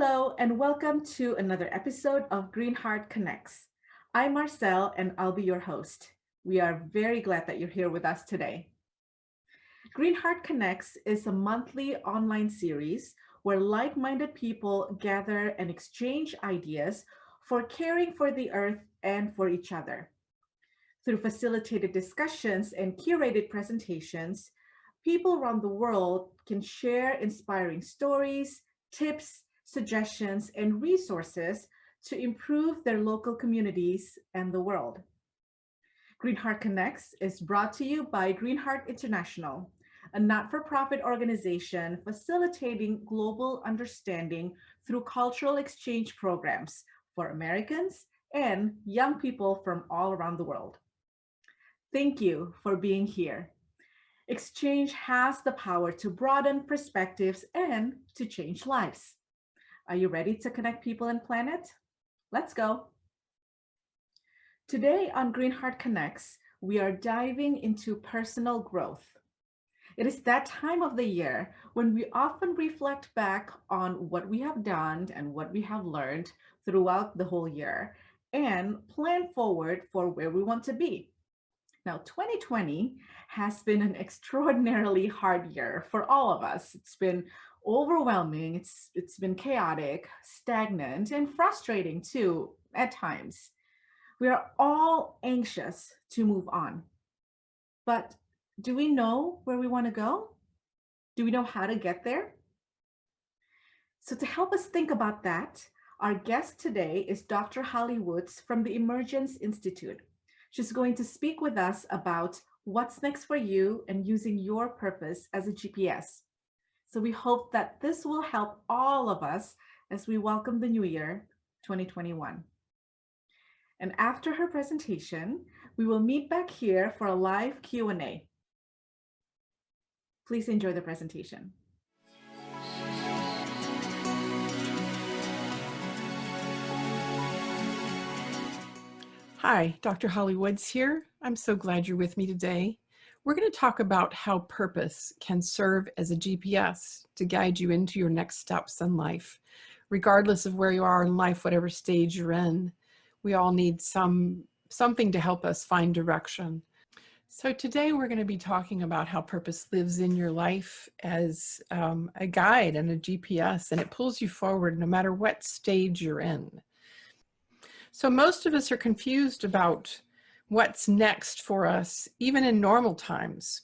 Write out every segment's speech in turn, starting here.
Hello, and welcome to another episode of Greenheart Connects. I'm Marcel, and I'll be your host. We are very glad that you're here with us today. Greenheart Connects is a monthly online series where like minded people gather and exchange ideas for caring for the earth and for each other. Through facilitated discussions and curated presentations, people around the world can share inspiring stories, tips, suggestions, and resources to improve their local communities and the world. Greenheart Connects is brought to you by Greenheart International, a not for profit organization facilitating global understanding through cultural exchange programs for Americans and young people from all around the world. Thank you for being here. Exchange has the power to broaden perspectives and to change lives. Are you ready to connect people and planet? Let's go. Today on Greenheart Connects, we are diving into personal growth. It is that time of the year when we often reflect back on what we have done and what we have learned throughout the whole year and plan forward for where we want to be. Now, 2020 has been an extraordinarily hard year for all of us. It's been overwhelming, it's been chaotic, stagnant, and frustrating too at times. We are all anxious to move on. But do we know where we want to go? Do we know how to get there? So to help us think about that, our guest today is Dr. Holly Woods from the Emergence Institute. She's going to speak with us about what's next for you and using your purpose as a GPS. So we hope that this will help all of us as we welcome the new year, 2021. And after her presentation, we will meet back here for a live Q&A. Please enjoy the presentation. Hi, Dr. Holly Woods here. I'm so glad you're with me today. We're going to talk about how purpose can serve as a GPS to guide you into your next steps in life. Regardless of where you are in life, whatever stage you're in, we all need something to help us find direction. So today we're going to be talking about how purpose lives in your life as a guide and a GPS, and it pulls you forward no matter what stage you're in. So most of us are confused about what's next for us, even in normal times.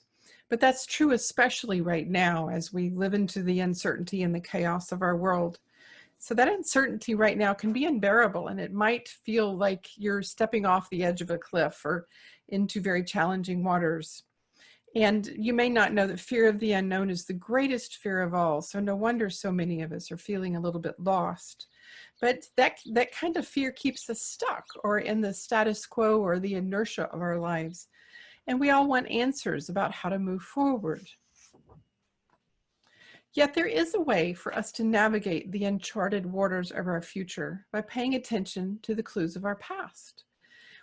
But that's true especially right now as we live into the uncertainty and the chaos of our world. So that uncertainty right now can be unbearable, and it might feel like you're stepping off the edge of a cliff or into very challenging waters. And you may not know that fear of the unknown is the greatest fear of all. So no wonder so many of us are feeling a little bit lost. But that kind of fear keeps us stuck or in the status quo or the inertia of our lives. And we all want answers about how to move forward. Yet there is a way for us to navigate the uncharted waters of our future by paying attention to the clues of our past.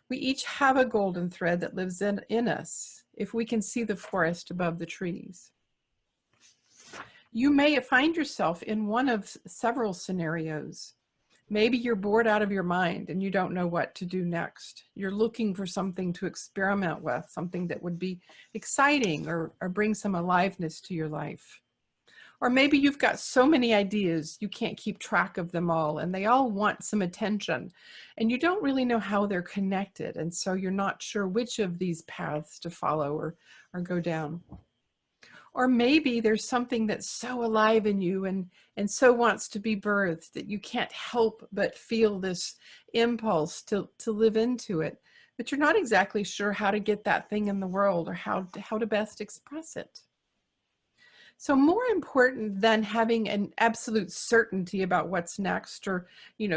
We each have a golden thread that lives in us if we can see the forest above the trees. You may find yourself in one of several scenarios. Maybe you're bored out of your mind and you don't know what to do next. You're looking for something to experiment with, something that would be exciting or bring some aliveness to your life. Or maybe you've got so many ideas, you can't keep track of them all, and they all want some attention, and you don't really know how they're connected, and so you're not sure which of these paths to follow or go down. Or maybe there's something that's so alive in you and so wants to be birthed that you can't help but feel this impulse to live into it, but you're not exactly sure how to get that thing in the world or how to best express it. So more important than having an absolute certainty about what's next or,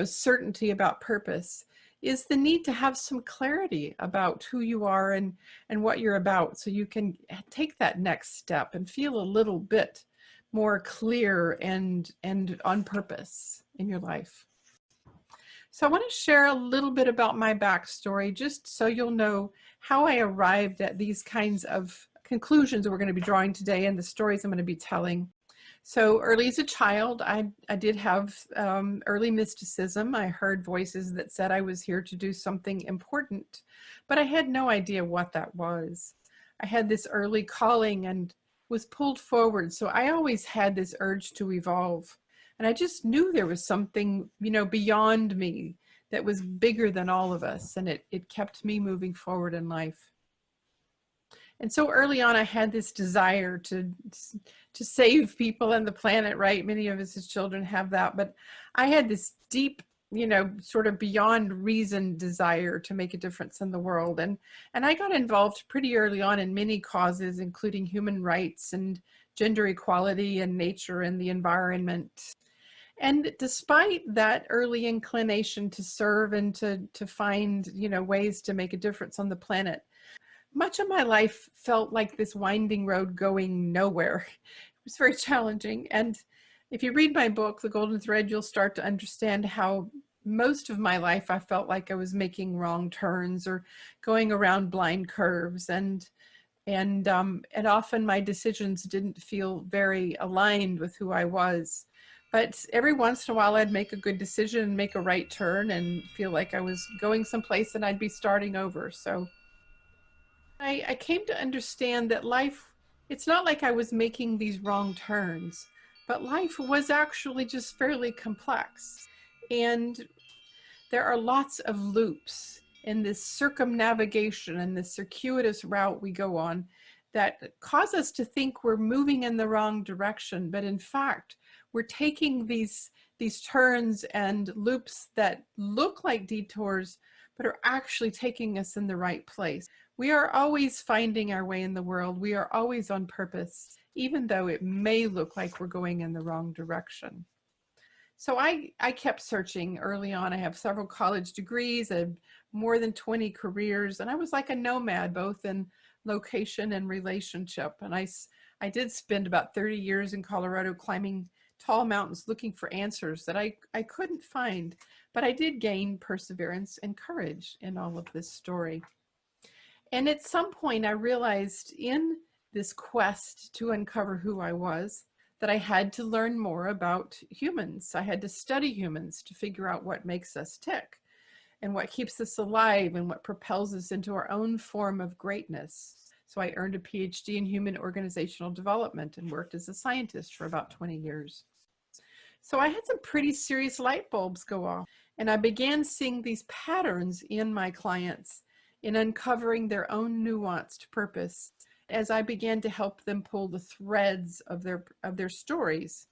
certainty about purpose is the need to have some clarity about who you are and what you're about so you can take that next step and feel a little bit more clear and on purpose in your life. So I want to share a little bit about my backstory just so you'll know how I arrived at these kinds of conclusions we're going to be drawing today and the stories I'm going to be telling. So early as a child, I did have early mysticism. I heard voices that said I was here to do something important, but I had no idea what that was. I had this early calling and was pulled forward. So I always had this urge to evolve. And I just knew there was something, beyond me that was bigger than all of us. And it kept me moving forward in life. And so early on, I had this desire to save people and the planet, right? Many of us as children have that, but I had this deep, sort of beyond reason desire to make a difference in the world. And I got involved pretty early on in many causes, including human rights and gender equality and nature and the environment. And despite that early inclination to serve and to find, ways to make a difference on the planet, much of my life felt like this winding road going nowhere. It was very challenging. And if you read my book, The Golden Thread, you'll start to understand how most of my life I felt like I was making wrong turns or going around blind curves. And often my decisions didn't feel very aligned with who I was. But every once in a while, I'd make a good decision and make a right turn and feel like I was going someplace and I'd be starting over. So I came to understand that life, it's not like I was making these wrong turns, but life was actually just fairly complex. And there are lots of loops in this circumnavigation and this circuitous route we go on that cause us to think we're moving in the wrong direction. But in fact, we're taking these turns and loops that look like detours, but are actually taking us in the right place. We are always finding our way in the world. We are always on purpose, even though it may look like we're going in the wrong direction. So I kept searching early on. I have several college degrees, more than 20 careers, and I was like a nomad, both in location and relationship. And I did spend about 30 years in Colorado climbing tall mountains looking for answers that I couldn't find, but I did gain perseverance and courage in all of this story. And at some point, I realized in this quest to uncover who I was, that I had to learn more about humans. I had to study humans to figure out what makes us tick and what keeps us alive and what propels us into our own form of greatness. So I earned a PhD in human organizational development and worked as a scientist for about 20 years. So I had some pretty serious light bulbs go off, and I began seeing these patterns in my clients in uncovering their own nuanced purpose as I began to help them pull the threads of their stories.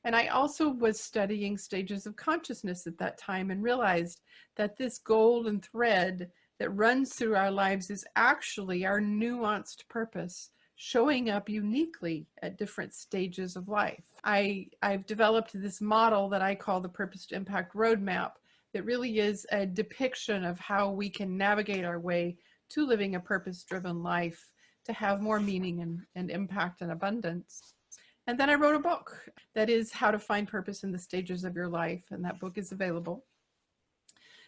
And I also was studying stages of consciousness at that time and realized that this golden thread that runs through our lives is actually our nuanced purpose showing up uniquely at different stages of life. I've developed this model that I call the Purpose to Impact Roadmap that really is a depiction of how we can navigate our way to living a purpose-driven life to have more meaning and impact and abundance. And then I wrote a book that is How to Find Purpose in the Stages of Your Life, and that book is available.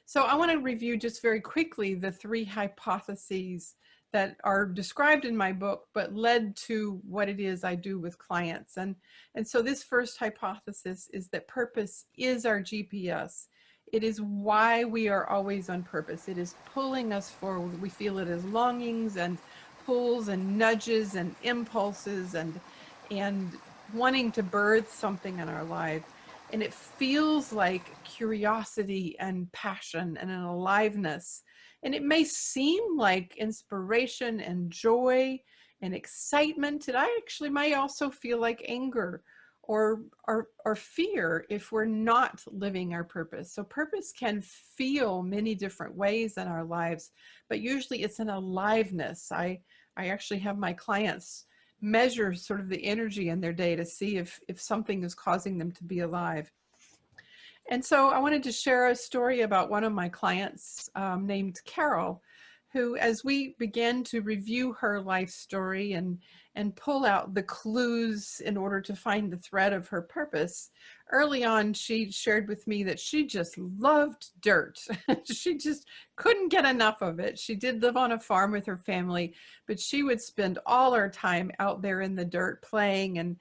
So I want to review just very quickly the 3 hypotheses that are described in my book, but led to what it is I do with clients. And so this first hypothesis is that purpose is our GPS. It is why we are always on purpose. It is pulling us forward. We feel it as longings and pulls and nudges and impulses and wanting to birth something in our life. And it feels like curiosity and passion and an aliveness. And it may seem like inspiration and joy and excitement. And I actually might also feel like anger or fear if we're not living our purpose. So purpose can feel many different ways in our lives, but usually it's an aliveness. I actually have my clients measure sort of the energy in their day to see if something is causing them to be alive. And so I wanted to share a story about one of my clients named Carol, who, as we began to review her life story and pull out the clues in order to find the thread of her purpose, early on she shared with me that she just loved dirt. She just couldn't get enough of it. She did live on a farm with her family, but she would spend all her time out there in the dirt playing and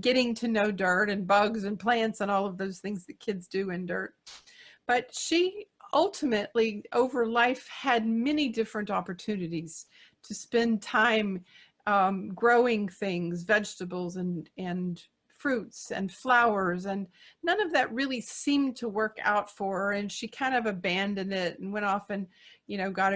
getting to know dirt and bugs and plants and all of those things that kids do in dirt. But she ultimately, over life, had many different opportunities to spend time growing things, vegetables and fruits and flowers, and none of that really seemed to work out for her, and she kind of abandoned it and went off and got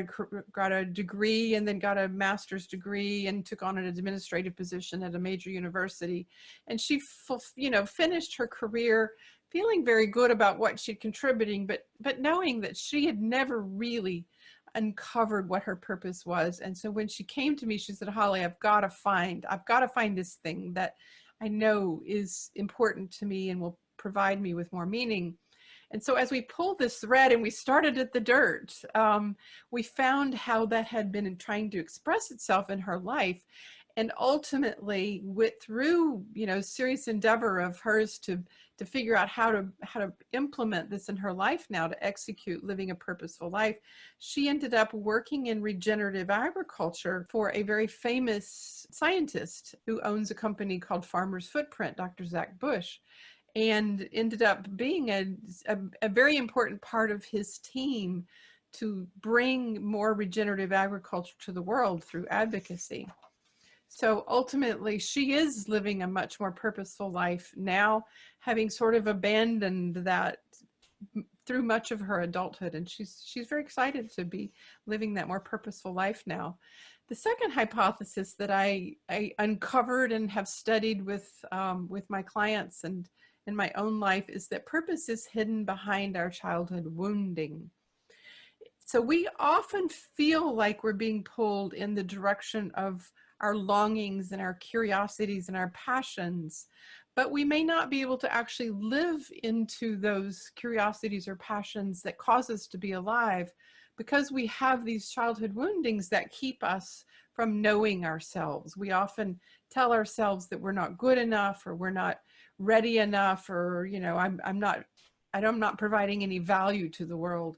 a degree, and then got a master's degree and took on an administrative position at a major university. And she finished her career feeling very good about what she'd contributing, but knowing that she had never really uncovered what her purpose was. And so when she came to me, she said, Holly, I've got to find this thing that I know is important to me and will provide me with more meaning. And so as we pulled this thread and we started at the dirt, we found how that had been trying to express itself in her life. And ultimately, through serious endeavor of hers to figure out how to implement this in her life now, to execute living a purposeful life, she ended up working in regenerative agriculture for a very famous scientist who owns a company called Farmer's Footprint, Dr. Zach Bush, and ended up being a very important part of his team to bring more regenerative agriculture to the world through advocacy. So ultimately, she is living a much more purposeful life now, having sort of abandoned that through much of her adulthood. And she's very excited to be living that more purposeful life now. The second hypothesis that I uncovered and have studied with my clients and in my own life is that purpose is hidden behind our childhood wounding. So we often feel like we're being pulled in the direction of our longings and our curiosities and our passions, but we may not be able to actually live into those curiosities or passions that cause us to be alive, because we have these childhood woundings that keep us from knowing ourselves. We often tell ourselves that we're not good enough, or we're not ready enough, or I'm not providing any value to the world.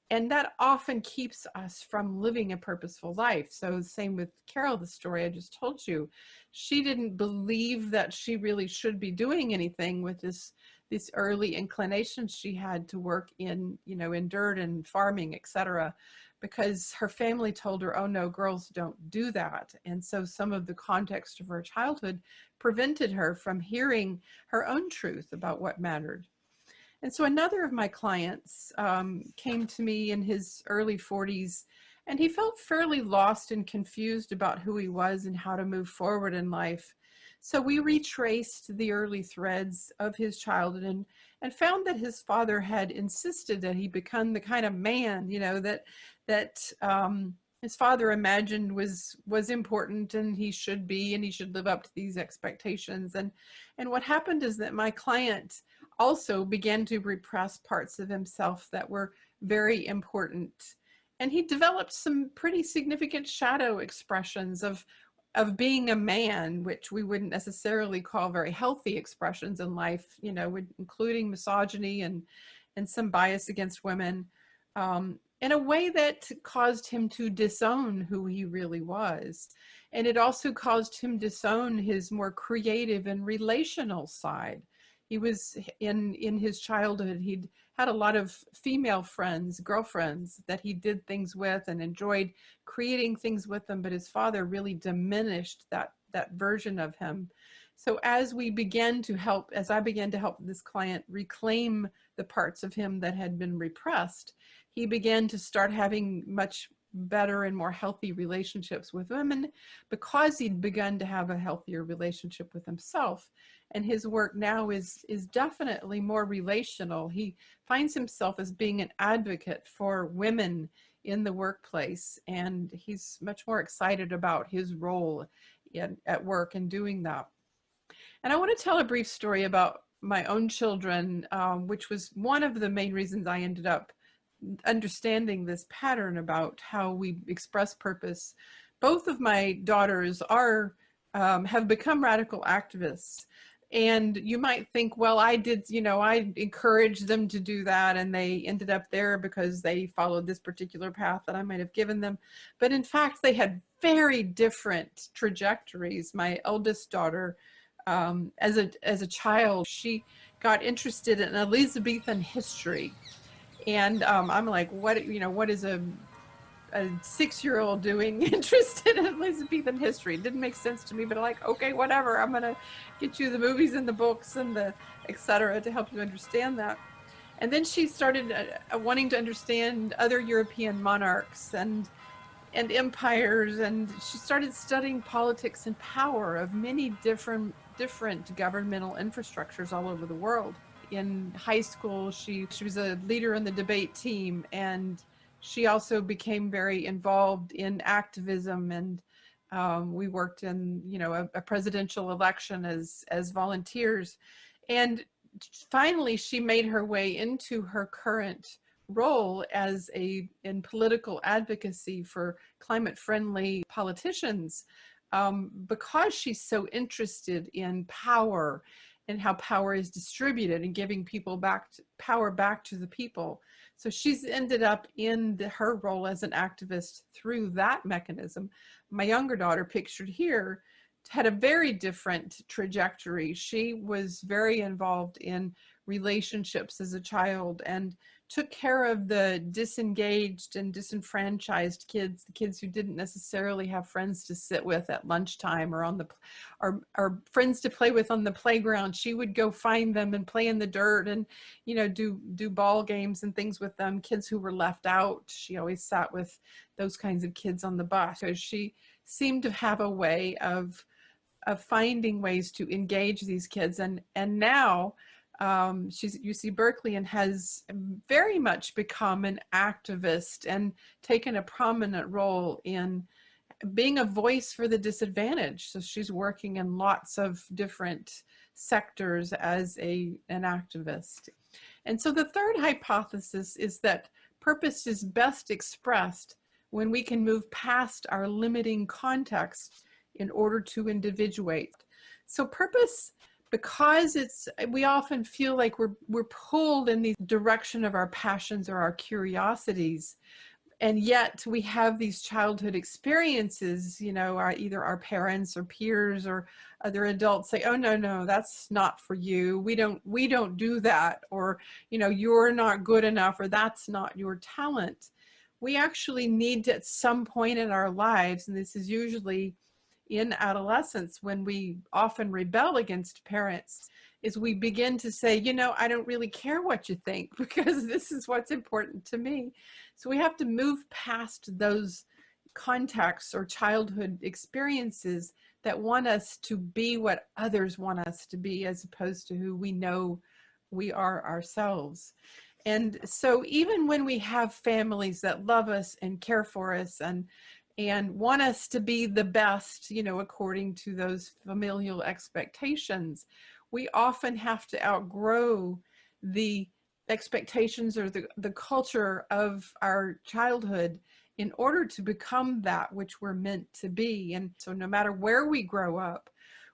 And that often keeps us from living a purposeful life. So same with Carol, the story I just told you. She didn't believe that she really should be doing anything with this early inclination she had to work in dirt and farming, etc., because her family told her, oh no, girls don't do that. And so some of the context of her childhood prevented her from hearing her own truth about what mattered. And so another of my clients came to me in his early 40s, and he felt fairly lost and confused about who he was and how to move forward in life. So we retraced the early threads of his childhood and found that his father had insisted that he become the kind of man, that his father imagined was important, and he should live up to these expectations. And what happened is that my client also began to repress parts of himself that were very important. And he developed some pretty significant shadow expressions of being a man, which we wouldn't necessarily call very healthy expressions in life, including misogyny and some bias against women, in a way that caused him to disown who he really was. And it also caused him to disown his more creative and relational side. He was in his childhood, he'd had a lot of female friends, girlfriends that he did things with and enjoyed creating things with them, but his father really diminished that version of him. So as I began to help this client reclaim the parts of him that had been repressed, he began to start having much better and more healthy relationships with women, because he'd begun to have a healthier relationship with himself. And his work now is definitely more relational. He finds himself as being an advocate for women in the workplace, and he's much more excited about his role at work and doing that. And I want to tell a brief story about my own children, which was one of the main reasons I ended up understanding this pattern about how we express purpose. Both of my daughters are have become radical activists. And you might think, well, I did, I encouraged them to do that and they ended up there because they followed this particular path that I might have given them. But in fact, they had very different trajectories. My eldest daughter, as a child, she got interested in Elizabethan history. And I'm like, what is a 6-year-old doing interested in Elizabethan history? It didn't make sense to me, but like, okay, whatever. I'm going to get you the movies and the books and the et cetera to help you understand that. And then she started wanting to understand other European monarchs and empires, and she started studying politics and power of many different governmental infrastructures all over the world. In high school, she was a leader in the debate team, and she also became very involved in activism, and we worked in a presidential election as volunteers. And finally she made her way into her current role as in political advocacy for climate friendly politicians, because she's so interested in power and how power is distributed and giving people power back to the people. So she's ended up in her role as an activist through that mechanism. My younger daughter, pictured here, had a very different trajectory. She was very involved in relationships as a child and took care of the disengaged and disenfranchised kids, the kids who didn't necessarily have friends to sit with at lunchtime or or friends to play with on the playground. She would go find them and play in the dirt and do ball games and things with them. Kids who were left out, she always sat with those kinds of kids on the bus, because she seemed to have a way of finding ways to engage these kids. And now she's at UC Berkeley and has very much become an activist and taken a prominent role in being a voice for the disadvantaged. So she's working in lots of different sectors as an activist. And so the third hypothesis is that purpose is best expressed when we can move past our limiting context in order to individuate. So purpose, because we often feel like we're pulled in the direction of our passions or our curiosities, and yet we have these childhood experiences, either our parents or peers or other adults say, oh, no, that's not for you. We don't do that. Or, you're not good enough, or that's not your talent. We actually need to, at some point in our lives, and this is usually in adolescence when we often rebel against parents, is we begin to say, I don't really care what you think because this is what's important to me. So we have to move past those contexts or childhood experiences that want us to be what others want us to be, as opposed to who we know we are ourselves. And so even when we have families that love us and care for us and want us to be the best, according to those familial expectations, we often have to outgrow the expectations or the culture of our childhood in order to become that which we're meant to be. And so no matter where we grow up,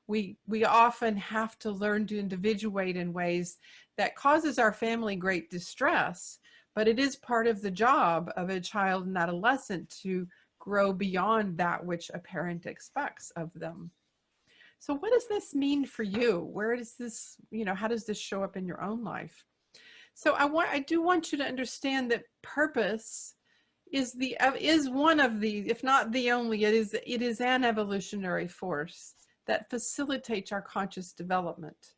we often have to learn to individuate in ways that causes our family great distress, but it is part of the job of a child and adolescent to grow beyond that which a parent expects of them. So what does this mean for you? Where does this, how does this show up in your own life? So I do want you to understand that purpose is one of the, if not the only, it is an evolutionary force that facilitates our conscious development.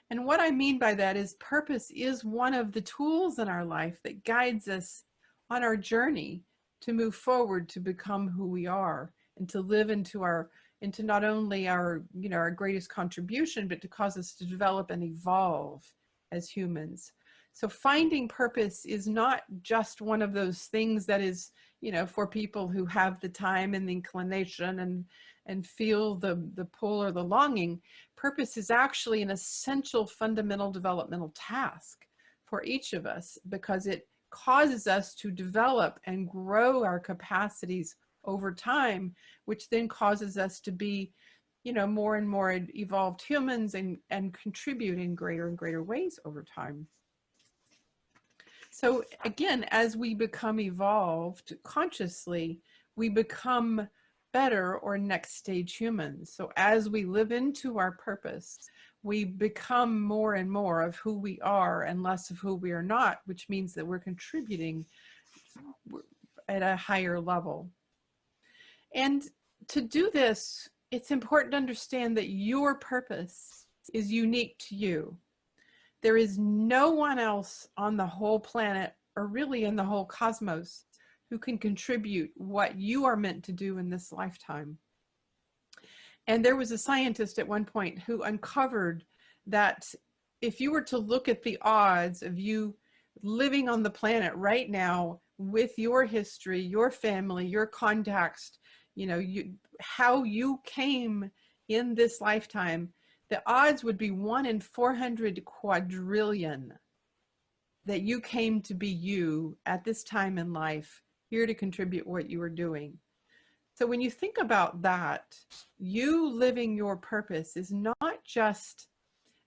And what I mean by that is purpose is one of the tools in our life that guides us on our journey to move forward, to become who we are, and to live into not only our greatest contribution, but to cause us to develop and evolve as humans. So finding purpose is not just one of those things that is, for people who have the time and the inclination and feel the pull or the longing. Purpose is actually an essential fundamental developmental task for each of us, because it causes us to develop and grow our capacities over time, which then causes us to be, more and more evolved humans and contribute in greater and greater ways over time. So again, as we become evolved consciously, we become better or next stage humans. So as we live into our purpose, we become more and more of who we are and less of who we are not, which means that we're contributing at a higher level. And to do this, it's important to understand that your purpose is unique to you. There is no one else on the whole planet, or really in the whole cosmos, who can contribute what you are meant to do in this lifetime. And there was a scientist at one point who uncovered that if you were to look at the odds of you living on the planet right now with your history, your family, your context, how you came in this lifetime, the odds would be 1 in 400 quadrillion that you came to be you at this time in life, here to contribute what you were doing. So when you think about that, you living your purpose is not just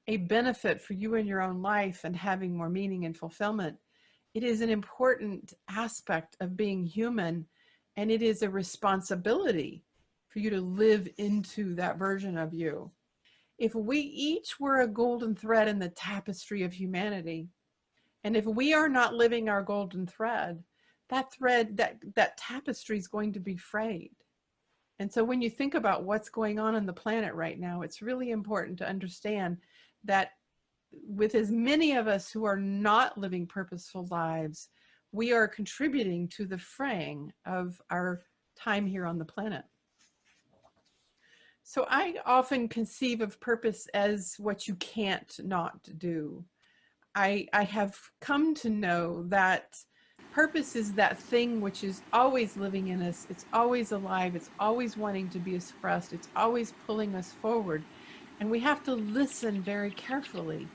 a benefit for you in your own life and having more meaning and fulfillment. It is an important aspect of being human, and it is a responsibility for you to live into that version of you. If we each were a golden thread in the tapestry of humanity, and if we are not living our golden thread, that tapestry is going to be frayed. And so when you think about what's going on the planet right now, it's really important to understand that with as many of us who are not living purposeful lives, we are contributing to the fraying of our time here on the planet. So I often conceive of purpose as what you can't not do. I have come to know that purpose is that thing which is always living in us. It's always alive. It's always wanting to be expressed. It's always pulling us forward. And we have to listen very carefully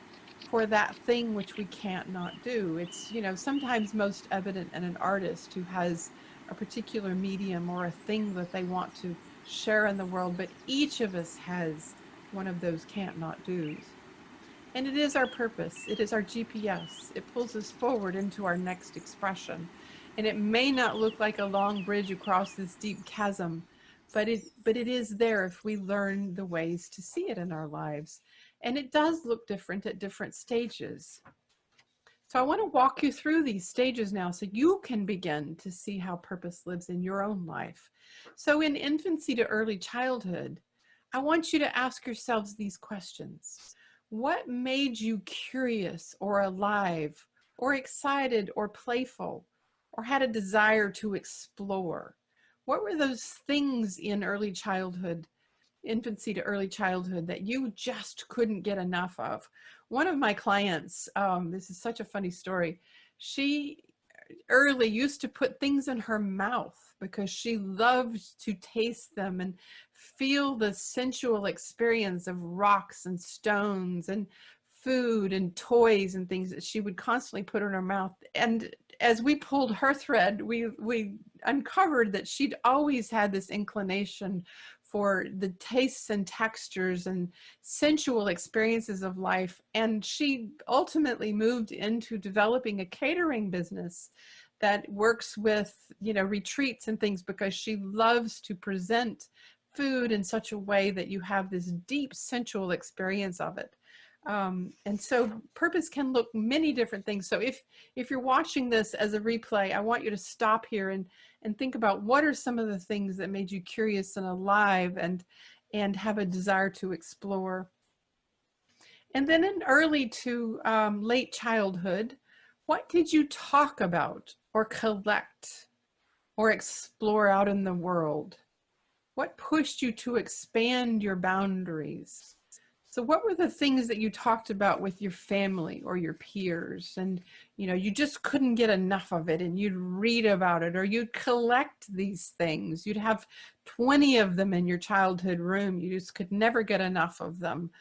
for that thing which we can't not do. It's, sometimes most evident in an artist who has a particular medium or a thing that they want to share in the world, but each of us has one of those can't not do's. And it is our purpose. It is our GPS. It pulls us forward into our next expression. And it may not look like a long bridge across this deep chasm, but it is there if we learn the ways to see it in our lives. And it does look different at different stages. So I want to walk you through these stages now so you can begin to see how purpose lives in your own life. So in infancy to early childhood, I want you to ask yourselves these questions. What made you curious or alive or excited or playful or had a desire to explore? What were those things in early childhood, infancy to early childhood, that you just couldn't get enough of? One of my clients, this is such a funny story, she early used to put things in her mouth because she loved to taste them and feel the sensual experience of rocks and stones and food and toys and things that she would constantly put in her mouth. And as we pulled her thread, we uncovered that she'd always had this inclination for the tastes and textures and sensual experiences of life. And she ultimately moved into developing a catering business that works with, retreats and things, because she loves to present food in such a way that you have this deep sensual experience of it. And so purpose can look many different things. So if you're watching this as a replay, I want you to stop here and think about what are some of the things that made you curious and alive and have a desire to explore. And then in early to late childhood, what did you talk about or collect or explore out in the world? What pushed you to expand your boundaries? So what were the things that you talked about with your family or your peers, and you just couldn't get enough of it, and you'd read about it, or you'd collect these things. You'd have 20 of them in your childhood room. You just could never get enough of them.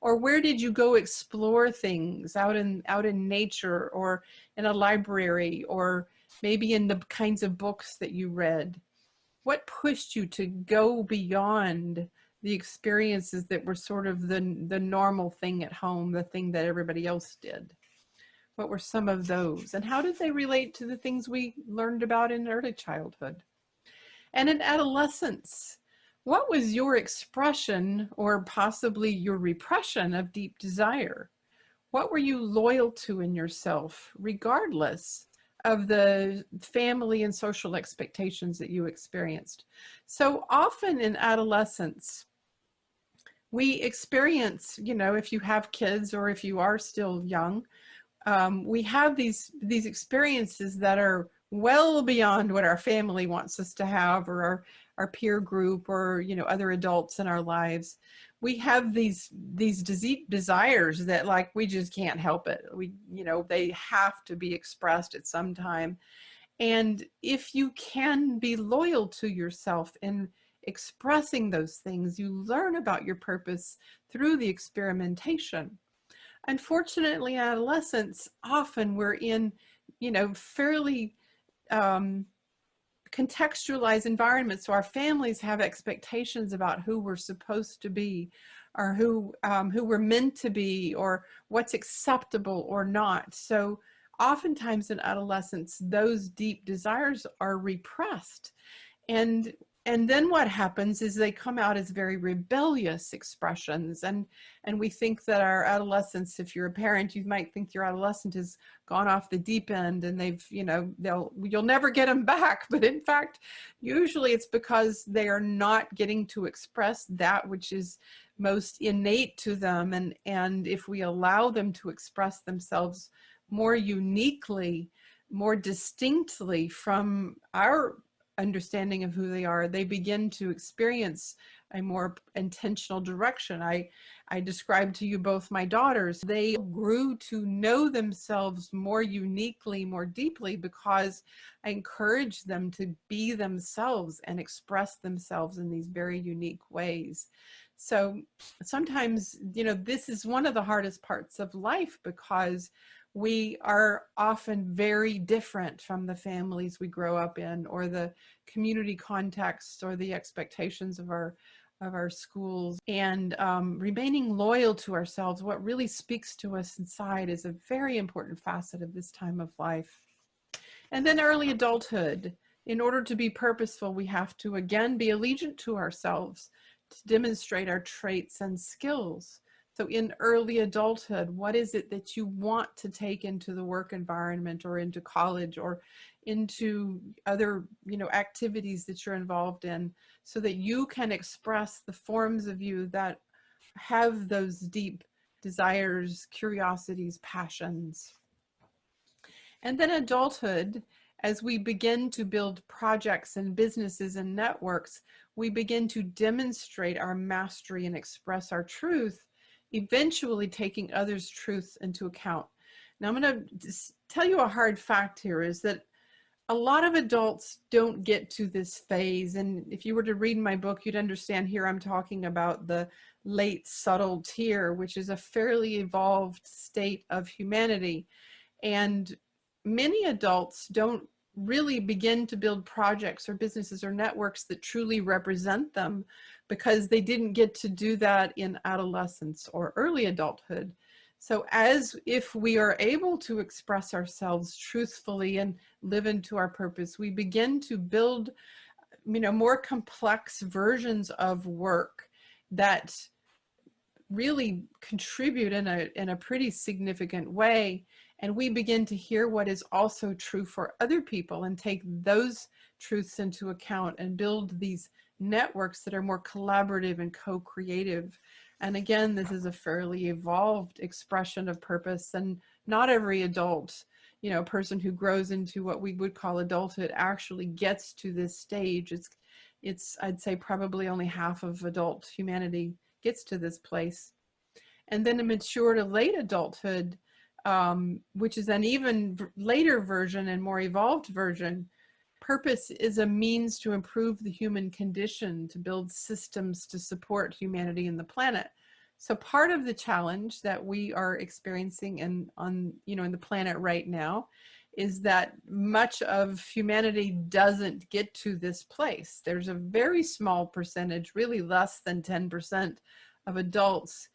Or where did you go explore things out in nature, or in a library, or maybe in the kinds of books that you read? What pushed you to go beyond the experiences that were sort of the normal thing at home, the thing that everybody else did? What were some of those, and how did they relate to the things we learned about in early childhood? And in adolescence, what was your expression, or possibly your repression, of deep desire? What were you loyal to in yourself, regardless of the family and social expectations that you experienced? So often in adolescence, we experience, if you have kids or if you are still young, we have these experiences that are well beyond what our family wants us to have, or our peer group, or other adults in our lives. We have these desires that, like, we just can't help it. They have to be expressed at some time. And if you can be loyal to yourself in expressing those things, you learn about your purpose through the experimentation. Unfortunately, in adolescence, often we're in, fairly contextualized environments. So our families have expectations about who we're supposed to be, or who we're meant to be, or what's acceptable or not. So oftentimes in adolescence, those deep desires are repressed. And then what happens is they come out as very rebellious expressions. And we think that our adolescents, if you're a parent, you might think your adolescent has gone off the deep end and you'll never get them back. But in fact, usually it's because they are not getting to express that which is most innate to them. And if we allow them to express themselves more uniquely, more distinctly from our understanding of who they are, they begin to experience a more intentional direction. I described to you both my daughters. They grew to know themselves more uniquely, more deeply, because I encouraged them to be themselves and express themselves in these very unique ways. So sometimes, this is one of the hardest parts of life, because we are often very different from the families we grow up in, or the community contexts, or the expectations of our schools. And remaining loyal to ourselves, what really speaks to us inside, is a very important facet of this time of life. And then early adulthood. In order to be purposeful, we have to again be allegiant to ourselves, to demonstrate our traits and skills. So in early adulthood, what is it that you want to take into the work environment, or into college, or into other, activities that you're involved in, so that you can express the forms of you that have those deep desires, curiosities, passions. And then adulthood, as we begin to build projects and businesses and networks, we begin to demonstrate our mastery and express our truth, eventually taking others' truths into account. Now, I'm going to tell you a hard fact here, is that a lot of adults don't get to this phase. And if you were to read my book, you'd understand here I'm talking about the late subtle tier, which is a fairly evolved state of humanity. And many adults don't really begin to build projects or businesses or networks that truly represent them, because they didn't get to do that in adolescence or early adulthood. So as if we are able to express ourselves truthfully and live into our purpose, we begin to build, more complex versions of work that really contribute in a pretty significant way. And we begin to hear what is also true for other people, and take those truths into account, and build these networks that are more collaborative and co-creative. And again, this is a fairly evolved expression of purpose, and not every adult, person who grows into what we would call adulthood actually gets to this stage. It's I'd say probably only half of adult humanity gets to this place. And then a mature to late adulthood, which is an even later version and more evolved version. Purpose is a means to improve the human condition, to build systems to support humanity and the planet. So part of the challenge that we are experiencing in the planet right now is that much of humanity doesn't get to this place. There's a very small percentage, really less than 10% of adults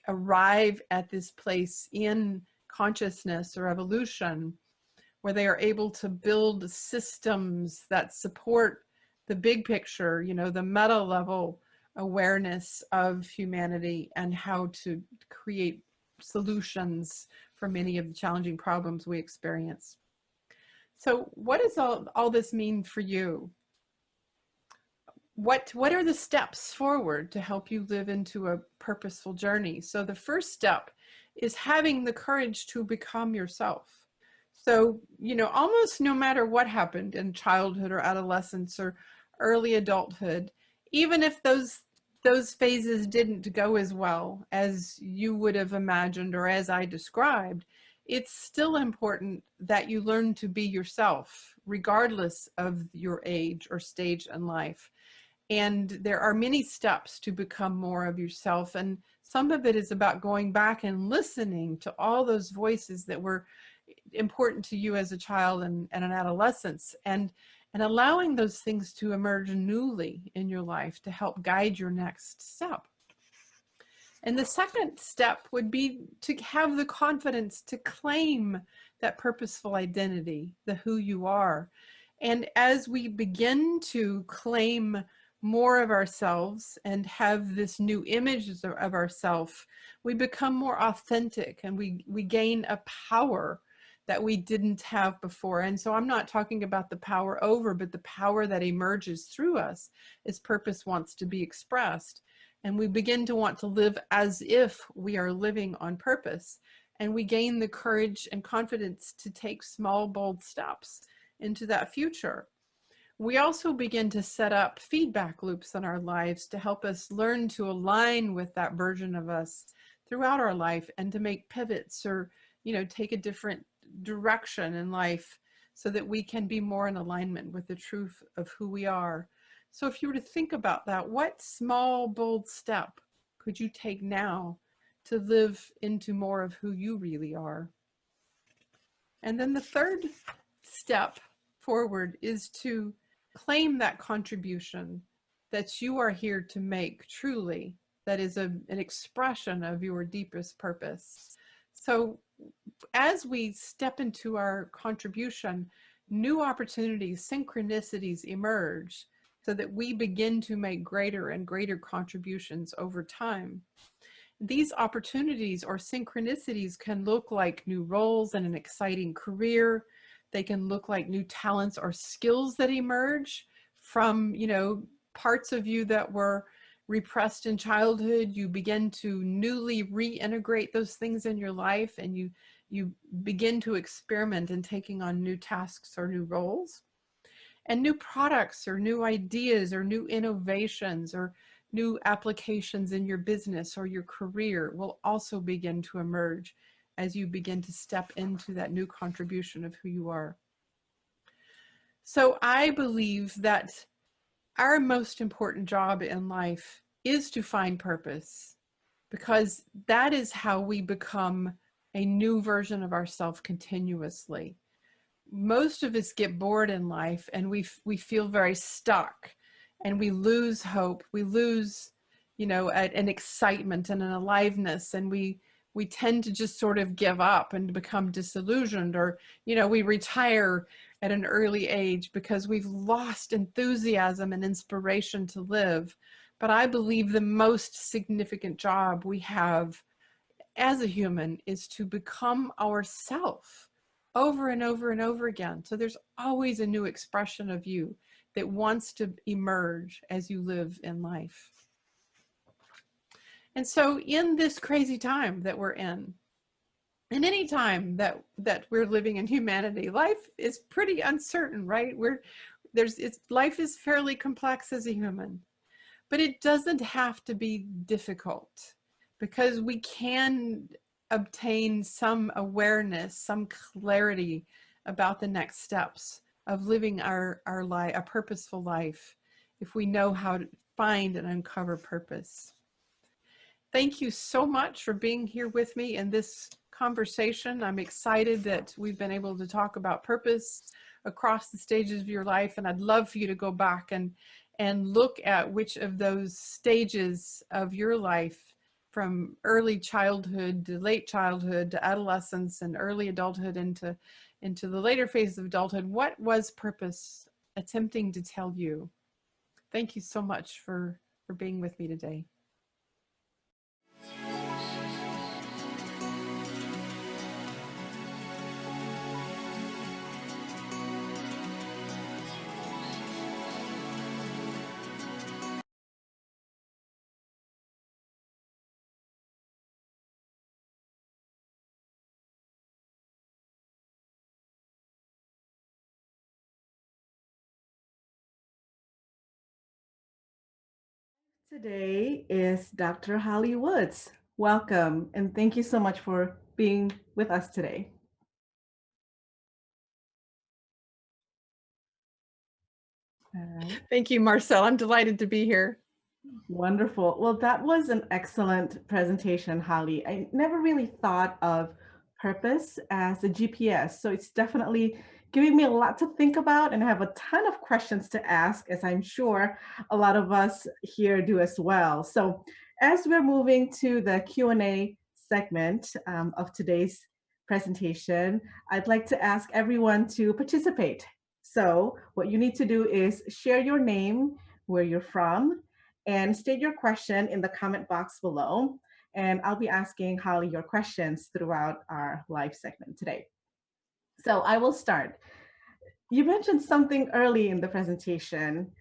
arrive at this place in consciousness or evolution where they are able to build systems that support the big picture, the meta level awareness of humanity and how to create solutions for many of the challenging problems we experience. So what does all this mean for you? What are the steps forward to help you live into a purposeful journey? So the first step is having the courage to become yourself. So, almost no matter what happened in childhood or adolescence or early adulthood, even if those phases didn't go as well as you would have imagined or as I described, it's still important that you learn to be yourself, regardless of your age or stage in life. And there are many steps to become more of yourself. And some of it is about going back and listening to all those voices that were important to you as a child and an adolescence, and allowing those things to emerge newly in your life to help guide your next step. And the second step would be to have the confidence to claim that purposeful identity, the who you are. And as we begin to claim more of ourselves and have this new image of ourselves, we become more authentic and we gain a power that we didn't have before. And so I'm not talking about the power over, but the power that emerges through us as purpose wants to be expressed. And we begin to want to live as if we are living on purpose. And we gain the courage and confidence to take small, bold steps into that future. We also begin to set up feedback loops in our lives to help us learn to align with that version of us throughout our life and to make pivots or, take a different direction in life so that we can be more in alignment with the truth of who we are. So if you were to think about that, what small, bold step could you take now to live into more of who you really are? And then the third step forward is to claim that contribution that you are here to make truly, that is an expression of your deepest purpose. So as we step into our contribution, new opportunities, synchronicities emerge so that we begin to make greater and greater contributions over time. These opportunities or synchronicities can look like new roles and an exciting career. They can look like new talents or skills that emerge from, parts of you that were repressed in childhood. You begin to newly reintegrate those things in your life, and you begin to experiment in taking on new tasks or new roles. And new products or new ideas or new innovations or new applications in your business or your career will also begin to emerge as you begin to step into that new contribution of who you are. So I believe that our most important job in life is to find purpose, because that is how we become a new version of ourselves continuously. Most of us get bored in life and we feel very stuck and we lose hope. We lose, an excitement and an aliveness, and we tend to just sort of give up and become disillusioned, or, we retire at an early age because we've lost enthusiasm and inspiration to live. But I believe the most significant job we have as a human is to become ourself over and over and over again. So there's always a new expression of you that wants to emerge as you live in life. And so in this crazy time that we're in any time that we're living in humanity, life is pretty uncertain, right? Life is fairly complex as a human, but it doesn't have to be difficult, because we can obtain some awareness, some clarity about the next steps of living our life, a purposeful life, if we know how to find and uncover purpose. Thank you so much for being here with me in this conversation. I'm excited that we've been able to talk about purpose across the stages of your life, and I'd love for you to go back and look at which of those stages of your life, from early childhood to late childhood to adolescence and early adulthood into the later phases of adulthood, what was purpose attempting to tell you? Thank you so much for being with me today. Today is Dr. Holly Woods. Welcome, and thank you so much for being with us today. All right. Thank you, Marcel. I'm delighted to be here. Wonderful. Well, that was an excellent presentation, Holly. I never really thought of purpose as a GPS, so it's definitely giving me a lot to think about, and I have a ton of questions to ask, as I'm sure a lot of us here do as well. So, as we're moving to the Q&A segment of today's presentation, I'd like to ask everyone to participate. So, what you need to do is share your name, where you're from, and state your question in the comment box below. And I'll be asking Holly your questions throughout our live segment today. So I will start. You mentioned something early in the presentation,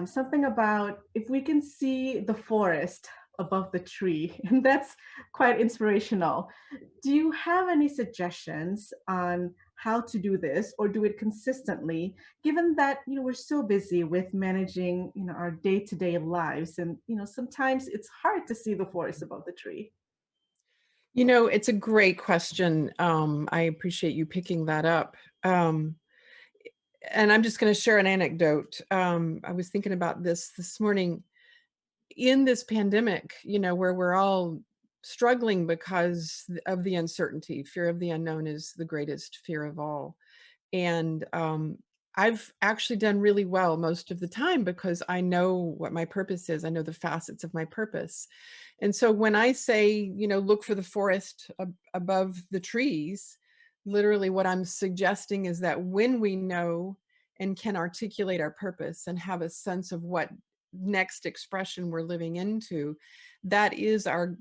something about if we can see the forest above the tree, and that's quite inspirational. Do you have any suggestions on how to do this or do it consistently, given that we're so busy with managing our day-to-day lives, and sometimes it's hard to see the forest above the tree? It's a great question. I appreciate you picking that up. And I'm just going to share an anecdote. I was thinking about this morning. In this pandemic, where we're all struggling because of the uncertainty. Fear of the unknown is the greatest fear of all. And I've actually done really well most of the time because I know what my purpose is. I know the facets of my purpose. And so when I say, look for the forest above the trees, literally what I'm suggesting is that when we know and can articulate our purpose and have a sense of what next expression we're living into, that is our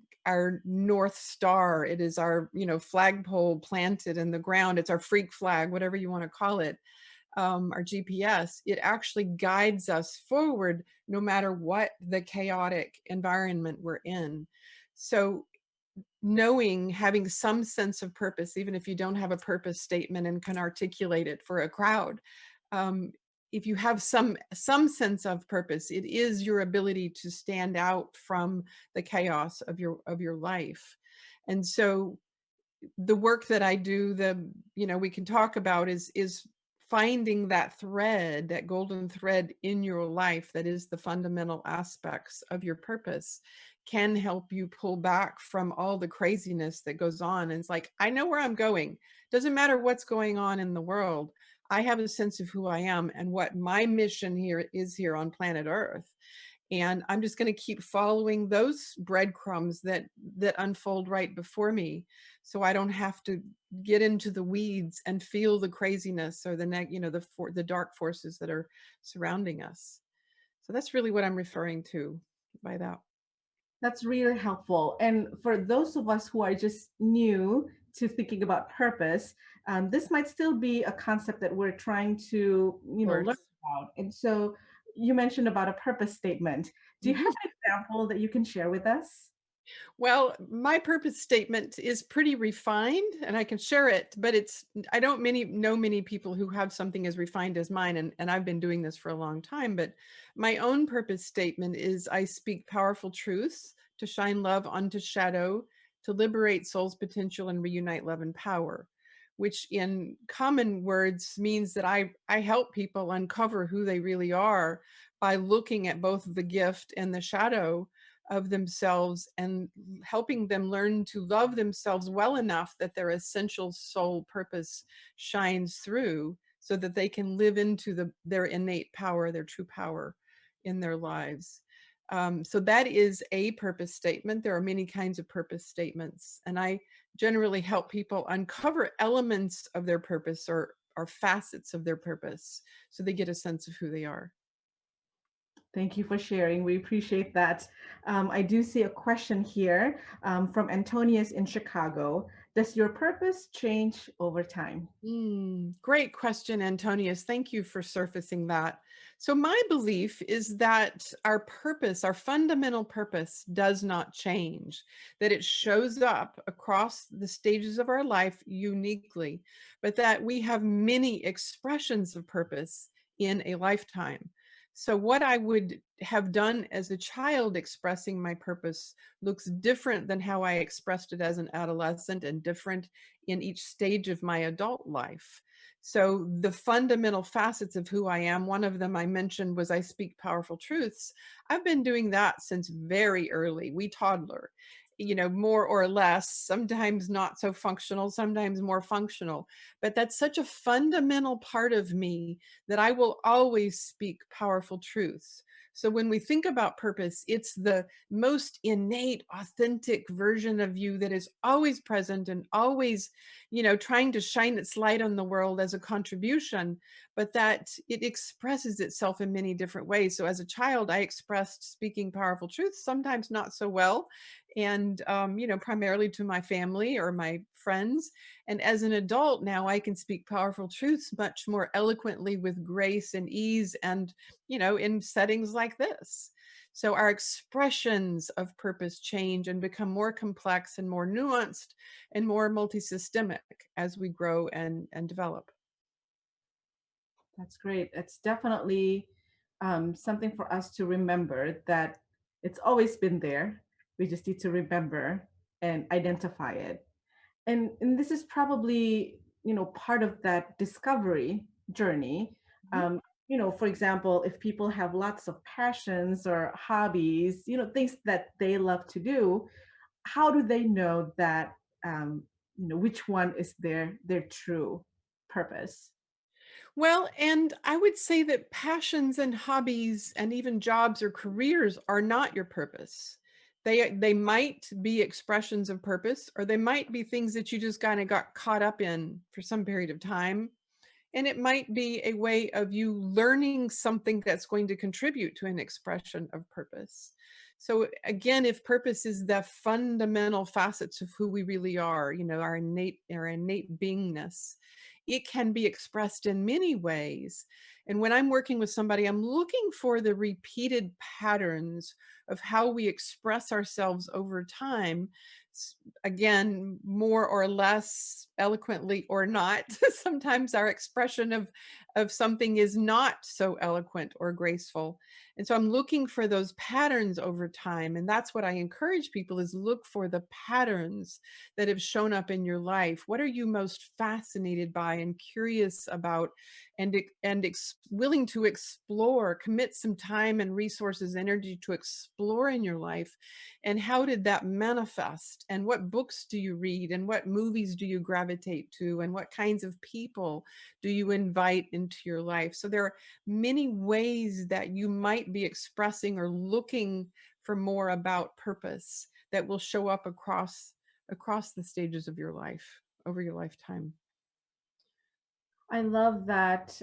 North Star. It is our, flagpole planted in the ground. It's our freak flag, whatever you want to call it, our GPS. It actually guides us forward no matter what the chaotic environment we're in. So having some sense of purpose, even if you don't have a purpose statement and can articulate it for a crowd, if you have some sense of purpose, it is your ability to stand out from the chaos of your life. And so the work that I do, we can talk about is finding that thread, that golden thread in your life that is the fundamental aspects of your purpose, can help you pull back from all the craziness that goes on. And it's like, I know where I'm going. Doesn't matter what's going on in the world. I have a sense of who I am and what my mission here on planet Earth. And I'm just going to keep following those breadcrumbs that unfold right before me, so I don't have to get into the weeds and feel the craziness or the dark forces that are surrounding us. So that's really what I'm referring to by that. That's really helpful. And for those of us who are just new to thinking about purpose, this might still be a concept that we're trying to, Of learn course. about. And so you mentioned about a purpose statement. Do you have Mhm. an example that you can share with us? Well, my purpose statement is pretty refined and I can share it, but I don't know many people who have something as refined as mine. And I've been doing this for a long time, but my own purpose statement is I speak powerful truths to shine love onto shadow, to liberate soul's potential and reunite love and power, which in common words means that I help people uncover who they really are by looking at both the gift and the shadow of themselves and helping them learn to love themselves well enough that their essential soul purpose shines through so that they can live into their innate power, their true power in their lives. So that is a purpose statement. There are many kinds of purpose statements, and I generally help people uncover elements of their purpose or facets of their purpose so they get a sense of who they are. Thank you for sharing. We appreciate that. I do see a question here from Antonius in Chicago. Does your purpose change over time? Great question, Antonius. Thank you for surfacing that. So, my belief is that our purpose, our fundamental purpose, does not change, that it shows up across the stages of our life uniquely, but that we have many expressions of purpose in a lifetime. So, what I would have done as a child expressing my purpose looks different than how I expressed it as an adolescent and different in each stage of my adult life. So the fundamental facets of who I am, one of them I mentioned was I speak powerful truths. I've been doing that since very early, wee toddler, more or less, sometimes not so functional, sometimes more functional. But that's such a fundamental part of me that I will always speak powerful truths. So when we think about purpose, it's the most innate, authentic version of you that is always present and always, trying to shine its light on the world as a contribution, but that it expresses itself in many different ways. So as a child, I expressed speaking powerful truths, sometimes not so well, and primarily to my family or my friends. And as an adult now, I can speak powerful truths much more eloquently with grace and ease, and in settings like this. So our expressions of purpose change and become more complex and more nuanced and more multisystemic as we grow and develop. That's great. It's definitely something for us to remember that it's always been there. We just need to remember and identify it. And this is probably, part of that discovery journey. Mhm. For example, if people have lots of passions or hobbies, things that they love to do, how do they know that, which one is their true purpose? Well, and I would say that passions and hobbies and even jobs or careers are not your purpose. They might be expressions of purpose, or they might be things that you just kind of got caught up in for some period of time. And it might be a way of you learning something that's going to contribute to an expression of purpose. So again, if purpose is the fundamental facets of who we really are, our innate beingness, it can be expressed in many ways. And when I'm working with somebody, I'm looking for the repeated patterns of how we express ourselves over time. Again, more or less eloquently or not. Sometimes our expression of something is not so eloquent or graceful. And so I'm looking for those patterns over time. And that's what I encourage people is look for the patterns that have shown up in your life. What are you most fascinated by and curious about and willing to explore, commit some time and resources, energy to explore in your life? And how did that manifest? And what books do you read? And what movies do you gravitate to? And what kinds of people do you invite into your life? So there are many ways that you might be expressing or looking for more about purpose that will show up across the stages of your life over your lifetime. I love that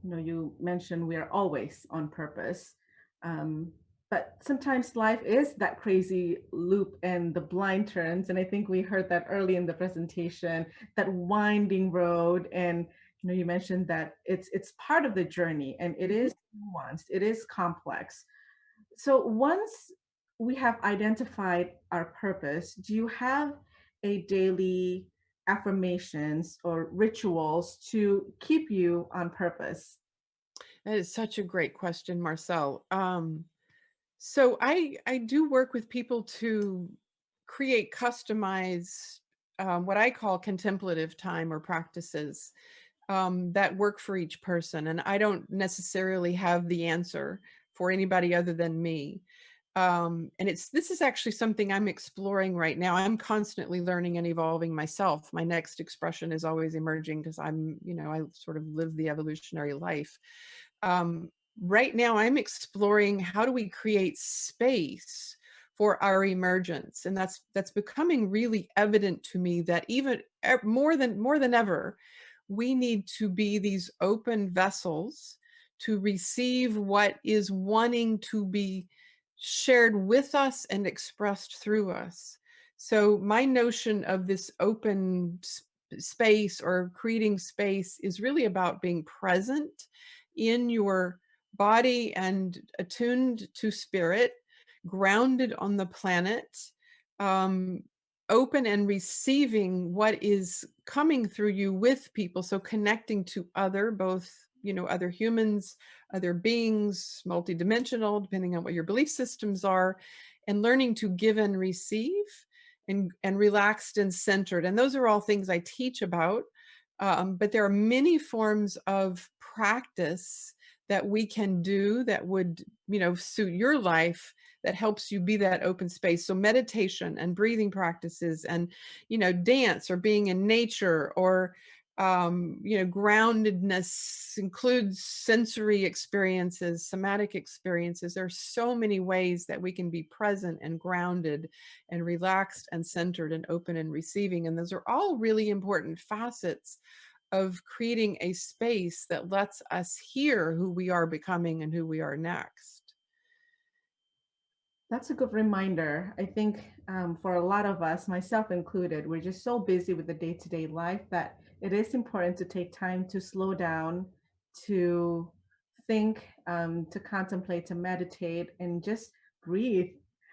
you mentioned we are always on purpose. Um, but sometimes life is that crazy loop and the blind turns. And I think we heard that early in the presentation, that winding road. And you mentioned that it's part of the journey and it Mhm. is nuanced, it is complex. So once we have identified our purpose, do you have a daily affirmations or rituals to keep you on purpose? That is such a great question, Marcel. So I do work with people to create customized what I call contemplative time or practices that work for each person. And I don't necessarily have the answer for anybody other than me. And this is actually something I'm exploring right now. I'm constantly learning and evolving myself. My next expression is always emerging because I sort of live the evolutionary life. Um, right now, I'm exploring how do we create space for our emergence, and that's becoming really evident to me that even more than ever, we need to be these open vessels to receive what is wanting to be shared with us and expressed through us. So my notion of this open space or creating space is really about being present in your body and attuned to spirit, grounded on the planet, um, open and receiving what is coming through you with people. So connecting to both, other humans, other beings, multidimensional, depending on what your belief systems are, and learning to give and receive and relaxed and centered. And those are all things I teach about. But there are many forms of practice that we can do that would, suit your life, that helps you be that open space. So meditation and breathing practices and, dance or being in nature or, groundedness includes sensory experiences, somatic experiences. There are so many ways that we can be present and grounded and relaxed and centered and open and receiving. And those are all really important facets of creating a space that lets us hear who we are becoming and who we are next. That's a good reminder. I think for a lot of us, myself included, we're just so busy with the day to day life that it is important to take time to slow down, to think, to contemplate, to meditate, and just breathe.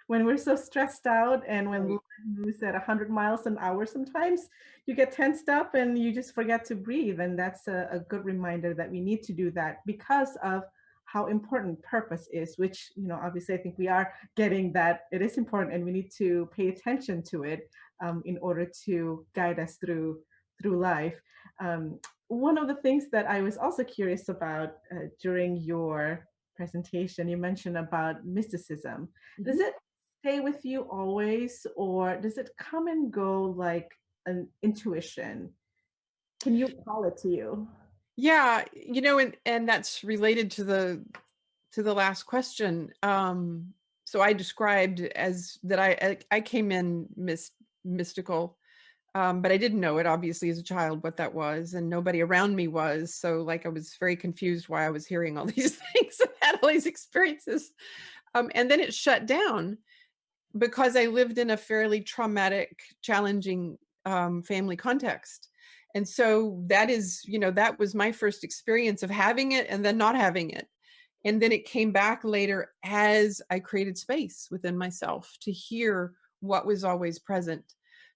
When we're so stressed out and when life Right. moves at 100 miles an hour, sometimes you get tensed up and you just forget to breathe. And that's a good reminder that we need to do that because of how important purpose is, which, obviously I think we are getting that it is important and we need to pay attention to it in order to guide us through life. One of the things that I was also curious about during your presentation, you mentioned about mysticism. Does Mhm. it stay with you always, or does it come and go like an intuition? Can you call it to you? Yeah, and that's related to the last question. So I described as that I came in mystical, but I didn't know it obviously as a child what that was, and nobody around me was. So like I was very confused why I was hearing all these things and had all these experiences. And then it shut down because I lived in a fairly traumatic, challenging family context. And so that was my first experience of having it and then not having it. And then it came back later as I created space within myself to hear what was always present.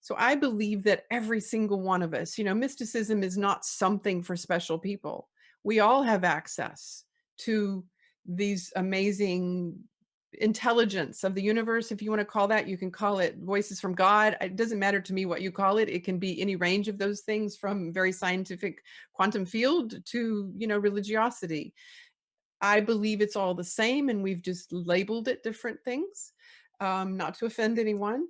So I believe that every single one of us, mysticism is not something for special people. We all have access to these amazing intelligence of the universe, if you want to call that. You can call it voices from God. It doesn't matter to me what you call it. It can be any range of those things, from very scientific quantum field to religiosity. I believe it's all the same, and we've just labeled it different things, not to offend anyone.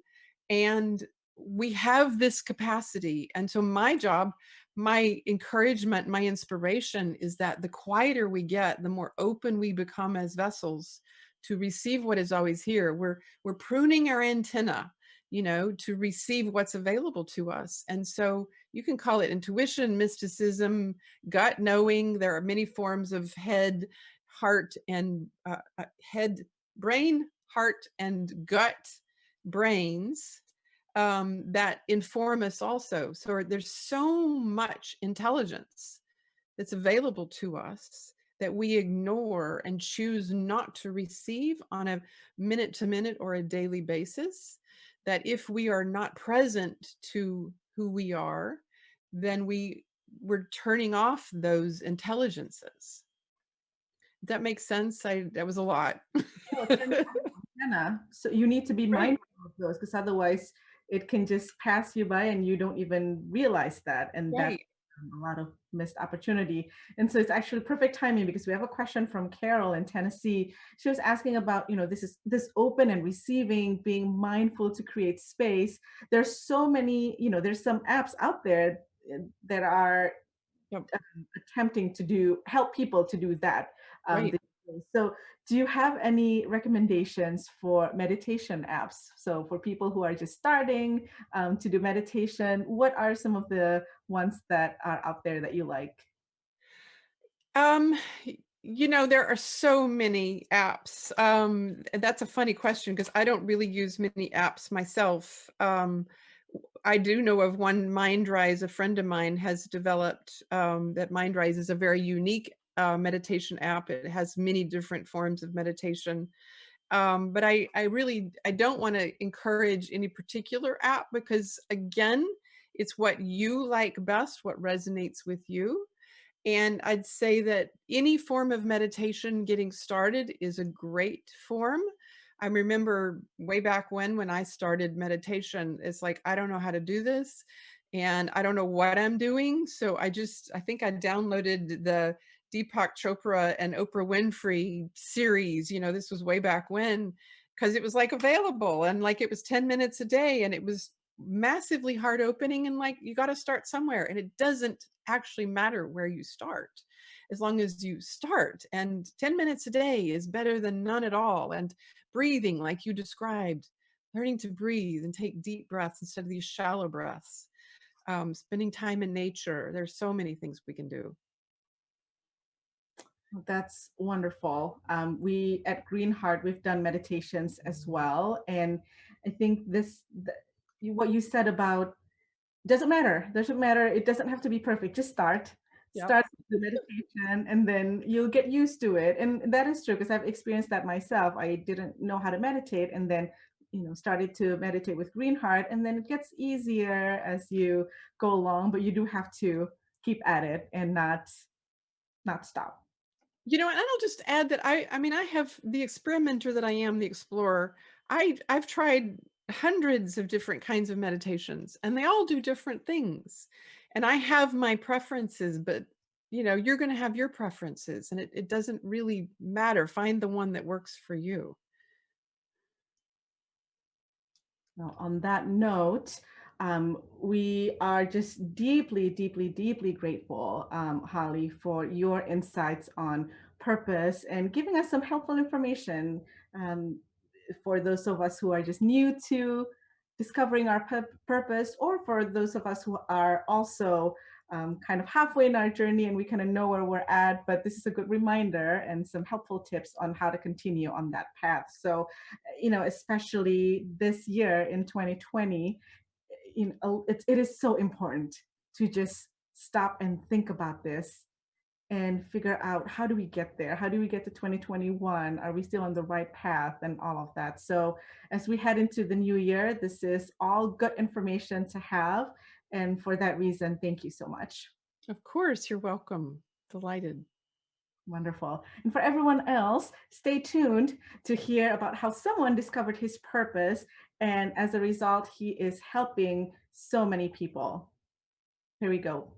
And we have this capacity. And so my job, my encouragement, my inspiration is that the quieter we get, the more open we become as vessels to receive what is always here. We're pruning our antenna, to receive what's available to us. And so you can call it intuition, mysticism, gut knowing. There are many forms of heart and head, brain, heart, and gut brains that inform us also. So there's so much intelligence that's available to us that we ignore and choose not to receive on a minute to minute or a daily basis. That if we are not present to who we are, then we're turning off those intelligences. That makes sense. That was a lot. Oh, turn antenna. So you need to be Right, mindful of those because otherwise it can just pass you by and you don't even realize that. And that right. a lot of missed opportunity. And so it's actually perfect timing because we have a question from Carol in Tennessee. She was asking about, this open and receiving, being mindful to create space. There's so many, there's some apps out there that are Yep. attempting to help people to do that. Right. So do you have any recommendations for meditation apps? So for people who are just starting to do meditation, what are some of the ones that are out there that you like? Um, there are so many apps. That's a funny question because I don't really use many apps myself. I do know of one, MindRise. A friend of mine has developed that. MindRise is a very unique meditation app. It has many different forms of meditation. But I don't want to encourage any particular app because, again, it's what you like best, what resonates with you. And I'd say that any form of meditation getting started is a great form. I remember way back when I started meditation, it's like, I don't know how to do this and I don't know what I'm doing. So I think I downloaded the Deepak Chopra and Oprah Winfrey series. This was way back when, because it was like available and like it was 10 minutes a day and it was massively hard opening, and like you got to start somewhere, and it doesn't actually matter where you start as long as you start. And 10 minutes a day is better than none at all. And breathing, like you described, learning to breathe and take deep breaths instead of these shallow breaths, spending time in nature. There's so many things we can do. That's wonderful. We at Greenheart, we've done meditations as well. And I think what you said about doesn't matter. It doesn't have to be perfect. Just Yep. start the meditation and then you'll get used to it. And that is true because I've experienced that myself. I didn't know how to meditate and then, started to meditate with Greenheart, and then it gets easier as you go along, but you do have to keep at it and not stop. And I'll just add that I have the experimenter that I am, the explorer. I've tried hundreds of different kinds of meditations and they all do different things. And I have my preferences, but you're going to have your preferences and it doesn't really matter. Find the one that works for you. Now, on that note, we are just deeply, deeply, deeply grateful, Holly, for your insights on purpose and giving us some helpful information um, for those of us who are just new to discovering our purpose, or for those of us who are also kind of halfway in our journey and we kind of know where we're at. But this is a good reminder and some helpful tips on how to continue on that path. So, especially this year in 2020, it is so important to just stop and think about this and figure out, how do we get there? How do we get to 2021? Are we still on the right path and all of that? So as we head into the new year, this is all good information to have. And for that reason, thank you so much. Of course, you're welcome. Delighted. Wonderful. And for everyone else, stay tuned to hear about how someone discovered his purpose. And as a result, he is helping so many people. Here we go.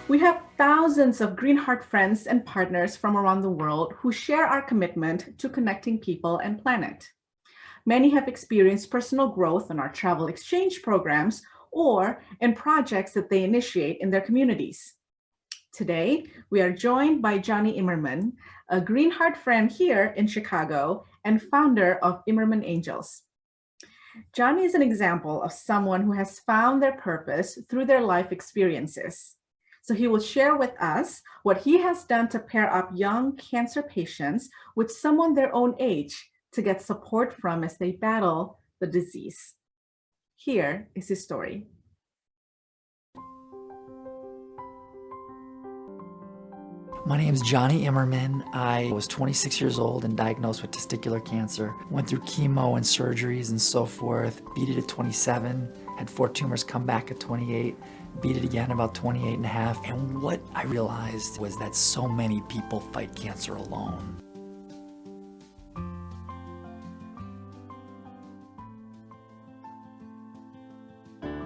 We have thousands of Greenheart friends and partners from around the world who share our commitment to connecting people and planet. Many have experienced personal growth in our travel exchange programs or in projects that they initiate in their communities. Today, we are joined by Johnny Immerman, a Greenheart friend here in Chicago and founder of Immerman Angels. Johnny is an example of someone who has found their purpose through their life experiences. So he will share with us what he has done to pair up young cancer patients with someone their own age to get support from as they battle the disease. Here is his story. My name is Johnny Immerman. I was 26 years old and diagnosed with testicular cancer. Went through chemo and surgeries and so forth. Beat it at 27, had 4 tumors come back at 28, beat it again about 28 and a half. And what I realized was that so many people fight cancer alone.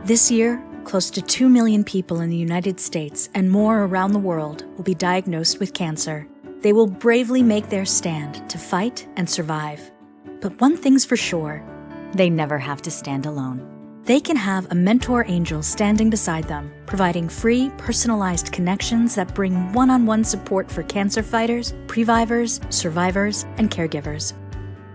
This year, close to 2 million people in the United States and more around the world will be diagnosed with cancer. They will bravely make their stand to fight and survive. But one thing's for sure, they never have to stand alone. They can have a mentor angel standing beside them, providing free, personalized connections that bring one-on-one support for cancer fighters, previvors, survivors, and caregivers.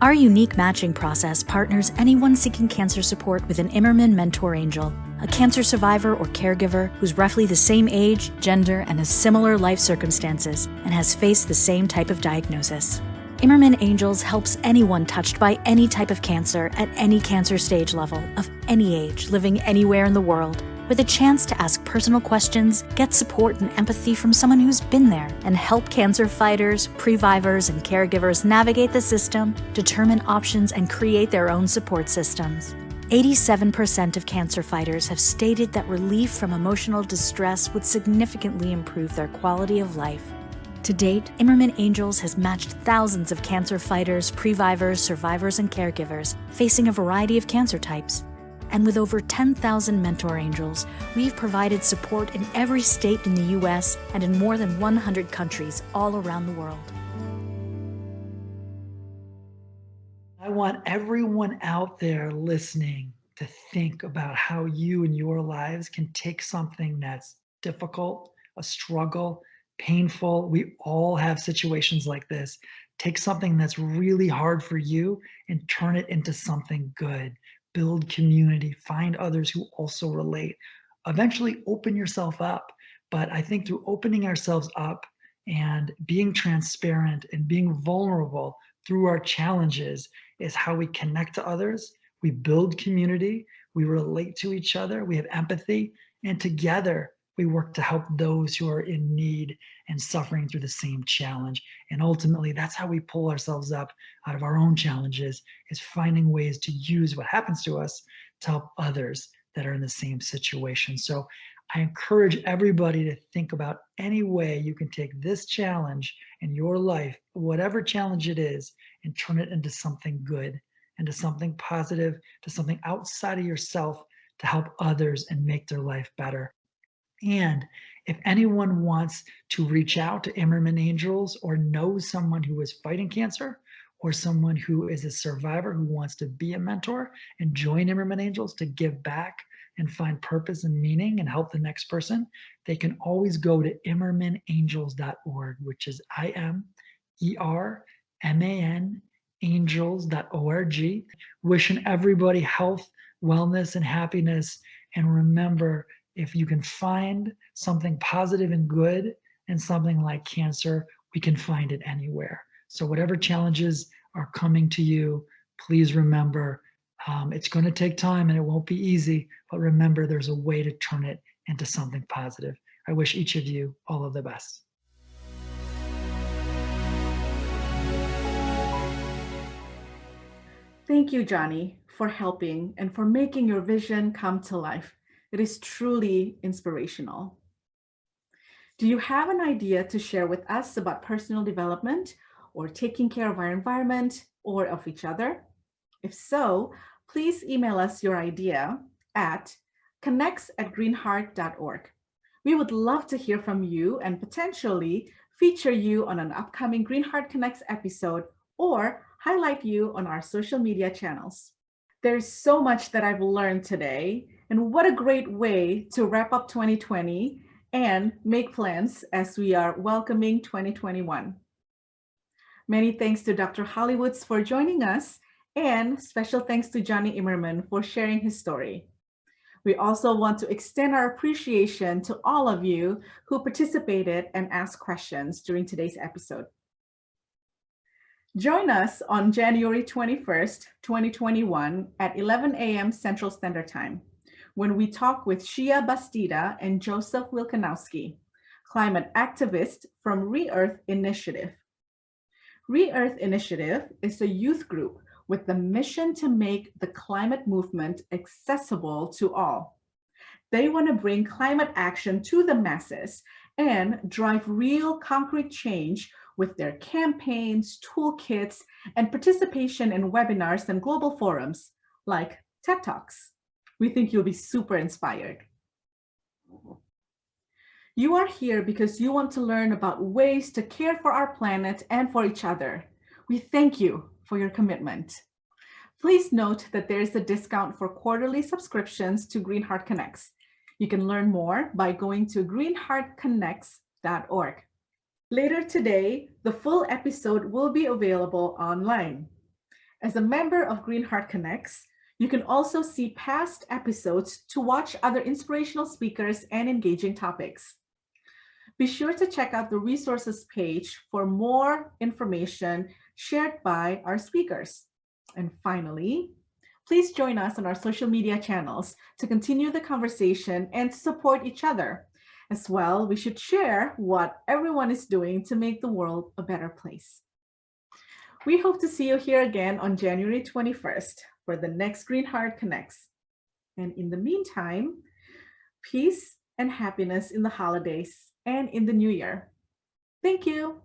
Our unique matching process partners anyone seeking cancer support with an Immerman mentor angel, a cancer survivor or caregiver who's roughly the same age, gender, and has similar life circumstances and has faced the same type of diagnosis. Immerman Angels helps anyone touched by any type of cancer at any cancer stage level, of any age, living anywhere in the world, with a chance to ask personal questions, get support and empathy from someone who's been there, and help cancer fighters, previvors, and caregivers navigate the system, determine options, and create their own support systems. 87% of cancer fighters have stated that relief from emotional distress would significantly improve their quality of life. To date, Immerman Angels has matched thousands of cancer fighters, previvors, survivors, and caregivers facing a variety of cancer types. And with over 10,000 mentor angels, we've provided support in every state in the U.S. and in more than 100 countries all around the world. I want everyone out there listening to think about how you in your lives can take something that's difficult, a struggle, painful. We all have situations like this. Take something that's really hard for you and turn it into something good. Build community, find others who also relate. Eventually open yourself up. But I think through opening ourselves up and being transparent and being vulnerable through our challenges is how we connect to others. We build community, we relate to each other, we have empathy, and together we work to help those who are in need and suffering through the same challenge. And ultimately, that's how we pull ourselves up out of our own challenges, is finding ways to use what happens to us to help others that are in the same situation. So I encourage everybody to think about any way you can take this challenge in your life, whatever challenge it is, and turn it into something good, into something positive, to something outside of yourself to help others and make their life better. And if anyone wants to reach out to Immerman Angels or knows someone who is fighting cancer or someone who is a survivor who wants to be a mentor and join Immerman Angels to give back and find purpose and meaning and help the next person, they can always go to immermanangels.org, which is IMERMAN angels.org. Wishing everybody health, wellness, and happiness. And remember, if you can find something positive and good in something like cancer, we can find it anywhere. So whatever challenges are coming to you, please remember, it's going to take time and it won't be easy, but remember there's a way to turn it into something positive. I wish each of you all of the best. Thank you, Johnny, for helping and for making your vision come to life. It is truly inspirational. Do you have an idea to share with us about personal development or taking care of our environment or of each other? If so, please email us your idea at connects@greenheart.org. We would love to hear from you and potentially feature you on an upcoming Greenheart Connects episode or highlight you on our social media channels. There's so much that I've learned today, and what a great way to wrap up 2020 and make plans as we are welcoming 2021. Many thanks to Dr. Hollywoods for joining us, and special thanks to Johnny Immerman for sharing his story. We also want to extend our appreciation to all of you who participated and asked questions during today's episode. Join us on January 21st, 2021 at 11 a.m. Central Standard Time, when we talk with Shia Bastida and Joseph Wilkanowski, climate activists from Re-Earth Initiative. Re-Earth Initiative is a youth group with the mission to make the climate movement accessible to all. They want to bring climate action to the masses and drive real concrete change with their campaigns, toolkits, and participation in webinars and global forums like TED Talks. We think you'll be super inspired. You are here because you want to learn about ways to care for our planet and for each other. We thank you for your commitment. Please note that there is a discount for quarterly subscriptions to Greenheart Connects. You can learn more by going to greenheartconnects.org. Later today, the full episode will be available online. As a member of Greenheart Connects, you can also see past episodes to watch other inspirational speakers and engaging topics. Be sure to check out the resources page for more information shared by our speakers. And finally, please join us on our social media channels to continue the conversation and to support each other. As well, we should share what everyone is doing to make the world a better place. We hope to see you here again on January 21st for the next Greenheart Connects. And in the meantime, peace and happiness in the holidays and in the new year. Thank you.